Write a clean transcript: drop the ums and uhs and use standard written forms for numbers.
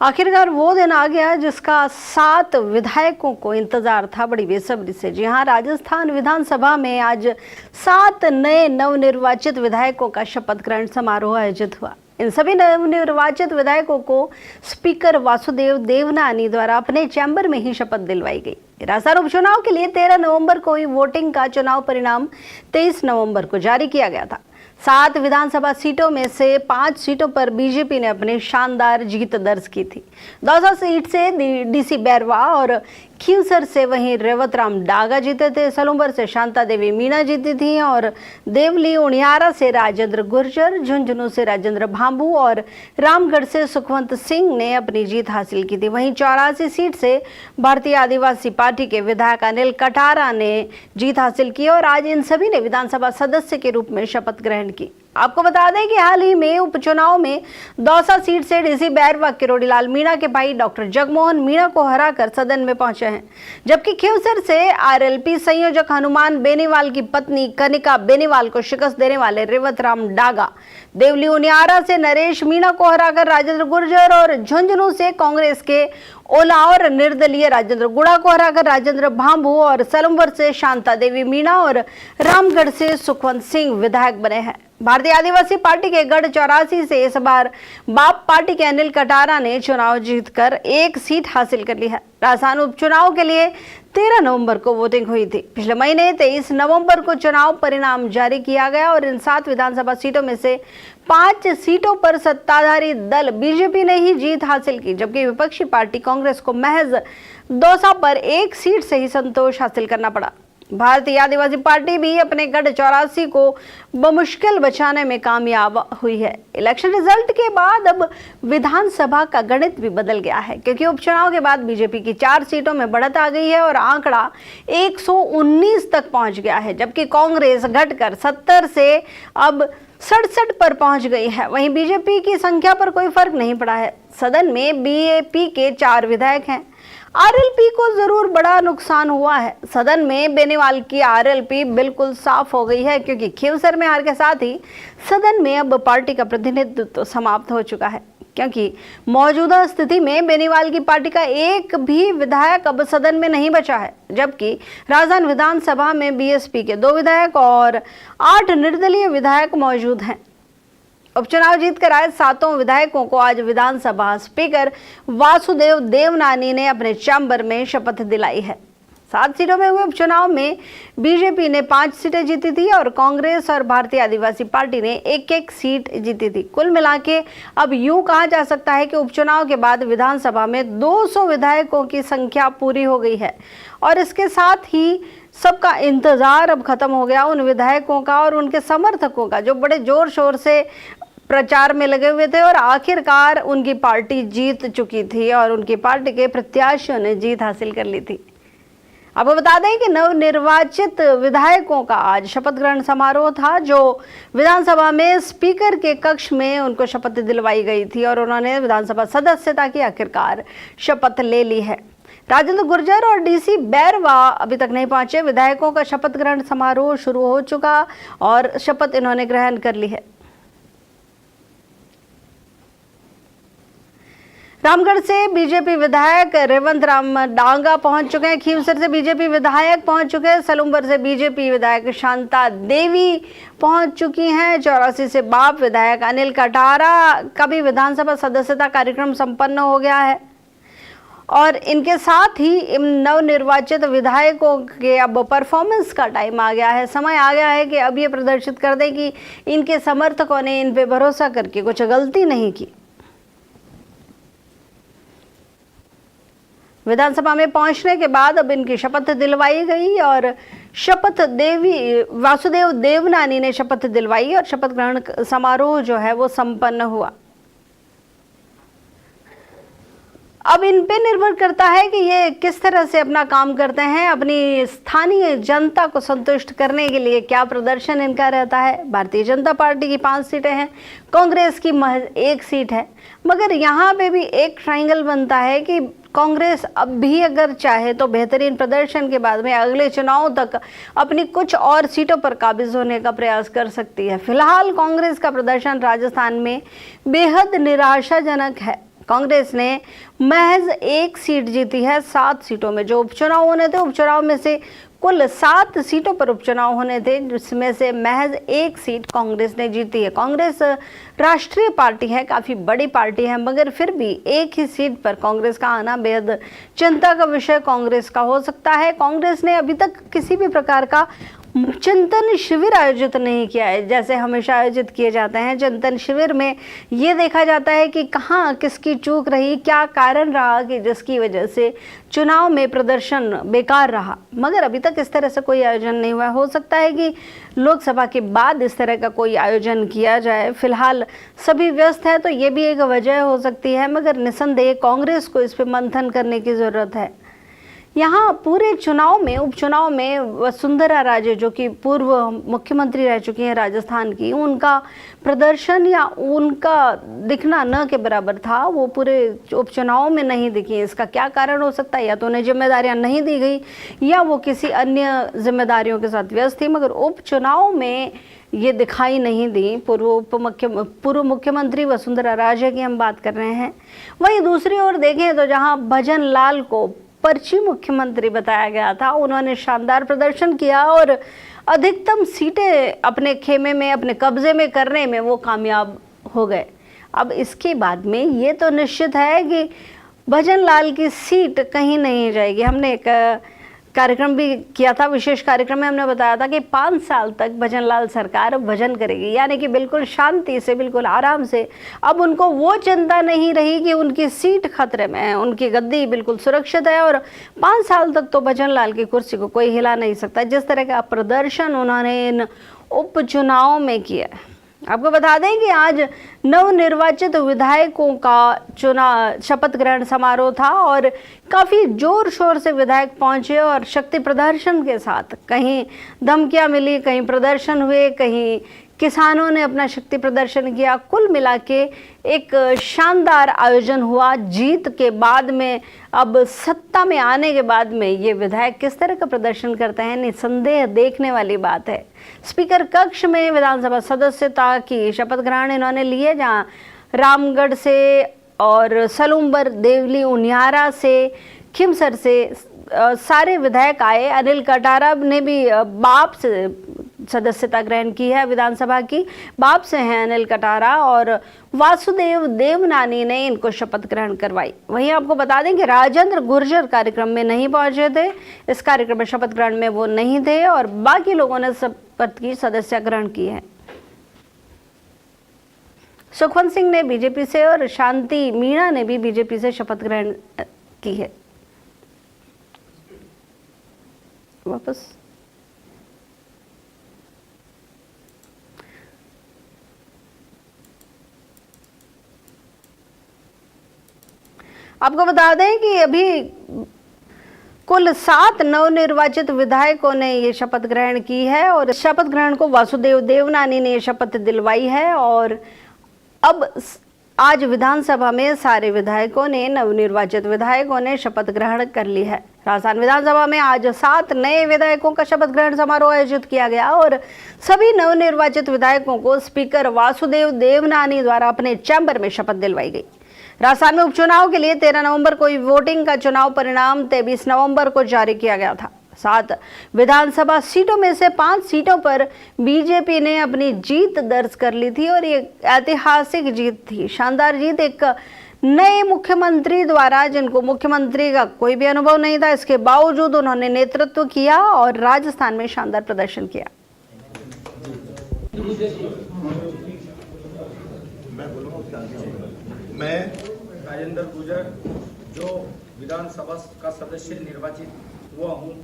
आखिरकार वो दिन आ गया जिसका 7 विधायकों को इंतजार था बड़ी बेसब्री से। जी हां, राजस्थान विधानसभा में आज 7 नए नवनिर्वाचित विधायकों का शपथ ग्रहण समारोह आयोजित हुआ। इन सभी नवनिर्वाचित विधायकों को स्पीकर वासुदेव देवनानी द्वारा अपने चैम्बर में ही शपथ दिलवाई गई। राजस्थान उपचुनाव के लिए 13 नवंबर को हुई वोटिंग का चुनाव परिणाम 23 नवंबर को जारी किया गया था। 7 विधानसभा सीटों में से 5 सीटों पर बीजेपी ने अपनी शानदार जीत दर्ज की थी। दौसा सीट से डीसी बैरवा और खींवसर से वहीं रेवतराम डागा जीते थे। सलूंबर से शांता देवी मीणा जीती थी और देवली उनियारा से राजेंद्र गुर्जर, झुंझुनू से राजेंद्र भांबू और रामगढ़ से सुखवंत सिंह ने अपनी जीत हासिल की थी। वहीं 84 सीट से भारतीय आदिवासी पार्टी के विधायक अनिल कटारा ने जीत हासिल की और आज इन सभी ने विधानसभा सदस्य के रूप में शपथ ग्रहण की। आपको बता दें कि हाल ही में उपचुनाव में दौसा सीट से डीसी बैरवा किरोड़ीलाल मीणा के भाई डॉक्टर जगमोहन मीणा को हराकर सदन में पहुंचे हैं, जबकि खींवसर से आरएलपी संयोजक हनुमान बेनीवाल की पत्नी कनिका बेनीवाल को शिकस्त देने वाले रेवतराम डागा, देवली उनियारा से नरेश मीणा को हराकर राजेंद्र गुर्जर और झुंझुनू से कांग्रेस के ओला और निर्दलीय राजेंद्र गुड़ा को हराकर राजेंद्र भांबू और सलूंबर से शांता देवी मीणा और रामगढ़ से सुखवंत सिंह विधायक बने हैं। भारतीय आदिवासी पार्टी के गढ़ 84 से इस बार बाप पार्टी के अनिल कटारा ने चुनाव जीतकर 1 सीट हासिल कर ली है। राजस्थान उपचुनाव के लिए 13 नवंबर को वोटिंग हुई थी। पिछले महीने 23 नवंबर को चुनाव परिणाम जारी किया गया और इन 7 विधानसभा सीटों में से 5 सीटों पर सत्ताधारी दल बीजेपी ने ही जीत हासिल की, जबकि विपक्षी पार्टी कांग्रेस को महज दौसा पर 1 सीट से ही संतोष हासिल करना पड़ा। भारतीय आदिवासी पार्टी भी अपने गढ़ 84 को बमुश्किल बचाने में कामयाब हुई है। इलेक्शन रिजल्ट के बाद अब विधानसभा का गणित भी बदल गया है, क्योंकि उपचुनाव के बाद बीजेपी की 4 सीटों में बढ़त आ गई है और आंकड़ा 119 तक पहुंच गया है, जबकि कांग्रेस घटकर 70 से अब 67 पर पहुंच गई है। वहीं बीजेपी की संख्या पर कोई फर्क नहीं पड़ा है। सदन में बीएपी के 4 विधायक हैं। आरएलपी को जरूर बड़ा नुकसान हुआ है। सदन में बेनीवाल की आरएलपी बिल्कुल साफ हो गई है, क्योंकि खींवसर में हार के साथ ही सदन में अब पार्टी का प्रतिनिधित्व समाप्त हो चुका है, क्योंकि मौजूदा स्थिति में बेनीवाल की पार्टी का एक भी विधायक अब सदन में नहीं बचा है, जबकि राजस्थान विधानसभा में बीएसपी के 2 विधायक और 8 निर्दलीय विधायक मौजूद हैं। उपचुनाव जीतकर आए 7 विधायकों को आज विधानसभा स्पीकर वासुदेव देवनानी ने अपने चैम्बर में शपथ दिलाई है। 7 सीटों में हुए उपचुनाव में बीजेपी ने 5 सीटें जीती थी और कांग्रेस और भारतीय आदिवासी पार्टी ने 1-1 सीट जीती थी। कुल मिला के अब यूं कहा जा सकता है कि उपचुनाव के बाद विधानसभा में 200 विधायकों की संख्या पूरी हो गई है और इसके साथ ही सबका इंतजार अब खत्म हो गया उन विधायकों का और उनके समर्थकों का, जो बड़े जोर शोर से प्रचार में लगे हुए थे और आखिरकार उनकी पार्टी जीत चुकी थी और उनकी पार्टी के प्रत्याशियों ने जीत हासिल कर ली थी। आपको बता दें कि नवनिर्वाचित विधायकों का आज शपथ ग्रहण समारोह था, जो विधानसभा में स्पीकर के कक्ष में उनको शपथ दिलवाई गई थी और उन्होंने विधानसभा सदस्यता की आखिरकार शपथ ले ली है। राजेंद्र गुर्जर और डीसी बैरवा अभी तक नहीं पहुंचे। विधायकों का शपथ ग्रहण समारोह शुरू हो चुका और शपथ इन्होंने ग्रहण कर ली है। रामगढ़ से बीजेपी विधायक रेवतराम डांगा पहुंच चुके हैं। खींवसर से बीजेपी विधायक पहुंच चुके हैं। सलूंबर से बीजेपी विधायक शांता देवी पहुंच चुकी हैं। 84 से बाप विधायक अनिल कटारा का भी विधानसभा सदस्यता कार्यक्रम संपन्न हो गया है और इनके साथ ही इन नवनिर्वाचित विधायकों के अब परफॉर्मेंस का टाइम आ गया है। समय आ गया है कि अब ये प्रदर्शित कर दें कि इनके समर्थकों ने इन पे भरोसा करके कुछ गलती नहीं की। विधानसभा में पहुंचने के बाद अब इनकी शपथ दिलवाई गई और शपथ वासुदेव देवनानी ने शपथ दिलवाई और शपथ ग्रहण समारोह जो है वो संपन्न हुआ। अब इन पे निर्भर करता है कि ये किस तरह से अपना काम करते हैं। अपनी स्थानीय जनता को संतुष्ट करने के लिए क्या प्रदर्शन इनका रहता है। भारतीय जनता पार्टी की 5 सीटें हैं, कांग्रेस की महज 1 सीट है, मगर यहाँ पे भी एक ट्रायंगल बनता है कि कांग्रेस अब भी अगर चाहे तो बेहतरीन प्रदर्शन के बाद में अगले चुनाव तक अपनी कुछ और सीटों पर काबिज होने का प्रयास कर सकती है। फिलहाल कांग्रेस का प्रदर्शन राजस्थान में बेहद निराशाजनक है, कांग्रेस ने महज 1 सीट जीती है 7 सीटों में। जो उपचुनाव होने थे, उपचुनाव में से कुल 7 सीटों पर उपचुनाव होने थे, जिसमें से महज 1 सीट कांग्रेस ने जीती है। कांग्रेस राष्ट्रीय पार्टी है, काफी बड़ी पार्टी है, मगर फिर भी 1 ही सीट पर कांग्रेस का आना बेहद चिंता का विषय कांग्रेस का हो सकता है। कांग्रेस ने अभी तक किसी भी प्रकार का चिंतन शिविर आयोजित नहीं किया है, जैसे हमेशा आयोजित किए जाते हैं। चिंतन शिविर में ये देखा जाता है कि कहाँ किसकी चूक रही, क्या कारण रहा कि जिसकी वजह से चुनाव में प्रदर्शन बेकार रहा, मगर अभी तक इस तरह से कोई आयोजन नहीं हुआ। हो सकता है कि लोकसभा के बाद इस तरह का कोई आयोजन किया जाए। फिलहाल सभी व्यस्त है, तो ये भी एक वजह हो सकती है, मगर निसंदेह कांग्रेस को इस पर मंथन करने की ज़रूरत है। यहाँ पूरे चुनाव में, उपचुनाव में वसुंधरा राजे, जो कि पूर्व मुख्यमंत्री रह चुकी हैं राजस्थान की, उनका प्रदर्शन या उनका दिखना न के बराबर था। वो पूरे उपचुनाव में नहीं दिखी। इसका क्या कारण हो सकता है? या तो उन्हें जिम्मेदारियां नहीं दी गई, या वो किसी अन्य जिम्मेदारियों के साथ व्यस्त थी, मगर उपचुनाव में ये दिखाई नहीं दी। पूर्व मुख्यमंत्री वसुंधरा राजे की हम बात कर रहे हैं। वहीं दूसरी ओर देखें तो जहाँ भजन लाल को पर्ची मुख्यमंत्री बताया गया था, उन्होंने शानदार प्रदर्शन किया और अधिकतम सीटें अपने खेमे में, अपने कब्जे में करने में वो कामयाब हो गए। अब इसके बाद में ये तो निश्चित है कि भजन लाल की सीट कहीं नहीं जाएगी। हमने एक कार्यक्रम भी किया था, विशेष कार्यक्रम में हमने बताया था कि 5 साल तक भजन लाल सरकार भजन करेगी, यानी कि बिल्कुल शांति से, बिल्कुल आराम से। अब उनको वो चिंता नहीं रही कि उनकी सीट खतरे में है, उनकी गद्दी बिल्कुल सुरक्षित है और 5 साल तक तो भजन लाल की कुर्सी को कोई हिला नहीं सकता। जिस तरह का प्रदर्शन उन्होंने इन उपचुनाव में किया है। आपको बता दें कि आज नवनिर्वाचित विधायकों का शपथ ग्रहण समारोह था और काफ़ी जोर शोर से विधायक पहुंचे और शक्ति प्रदर्शन के साथ, कहीं धमकियां मिली, कहीं प्रदर्शन हुए, कहीं किसानों ने अपना शक्ति प्रदर्शन किया। कुल मिला के एक शानदार आयोजन हुआ। जीत के बाद में, अब सत्ता में आने के बाद में ये विधायक किस तरह का प्रदर्शन करते हैं, निसंदेह देखने वाली बात है। स्पीकर कक्ष में विधानसभा सदस्यता की शपथ ग्रहण इन्होंने लिए, जहां रामगढ़ से और सलूम्बर, देवली, उनियारा से, खिमसर से सारे विधायक आए। अनिल कटारा ने भी बाप से सदस्यता ग्रहण की है विधानसभा की, बाप से हैं अनिल कटारा, और वासुदेव देवनानी ने इनको शपथ ग्रहण करवाई। वहीं आपको बता दें कि राजेंद्र गुर्जर कार्यक्रम में नहीं पहुंचे थे, इस कार्यक्रम में शपथ ग्रहण में वो नहीं थे और बाकी लोगों ने शपथ की सदस्यता ग्रहण की है। सुखवंत सिंह ने बीजेपी से और शांति मीणा ने भी बीजेपी से शपथ ग्रहण की है। वापस आपको बता दें कि अभी कुल 7 नवनिर्वाचित विधायकों ने ये शपथ ग्रहण की है और शपथ ग्रहण को वासुदेव देवनानी ने शपथ दिलवाई है। और अब आज विधानसभा में सारे विधायकों ने, नवनिर्वाचित विधायकों ने शपथ ग्रहण कर ली है। राजस्थान विधानसभा में आज 7 नए विधायकों का शपथ ग्रहण समारोह आयोजित किया गया और सभी नवनिर्वाचित विधायकों को स्पीकर वासुदेव देवनानी द्वारा अपने चैम्बर में शपथ दिलवाई गई। राजस्थान में उपचुनाव के लिए 13 नवंबर को वोटिंग का चुनाव परिणाम 23 नवंबर को जारी किया गया था। 7 विधानसभा सीटों में से 5 सीटों पर बीजेपी ने अपनी जीत दर्ज कर ली थी और ये ऐतिहासिक जीत थी, शानदार जीत। एक नए मुख्यमंत्री द्वारा, जिनको मुख्यमंत्री का कोई भी अनुभव नहीं था, इसके बावजूद उन्होंने नेतृत्व किया और राजस्थान में शानदार प्रदर्शन किया। मैं राजेंद्र गुर्जर, जो विधानसभा का सदस्य निर्वाचित हुआ हूँ,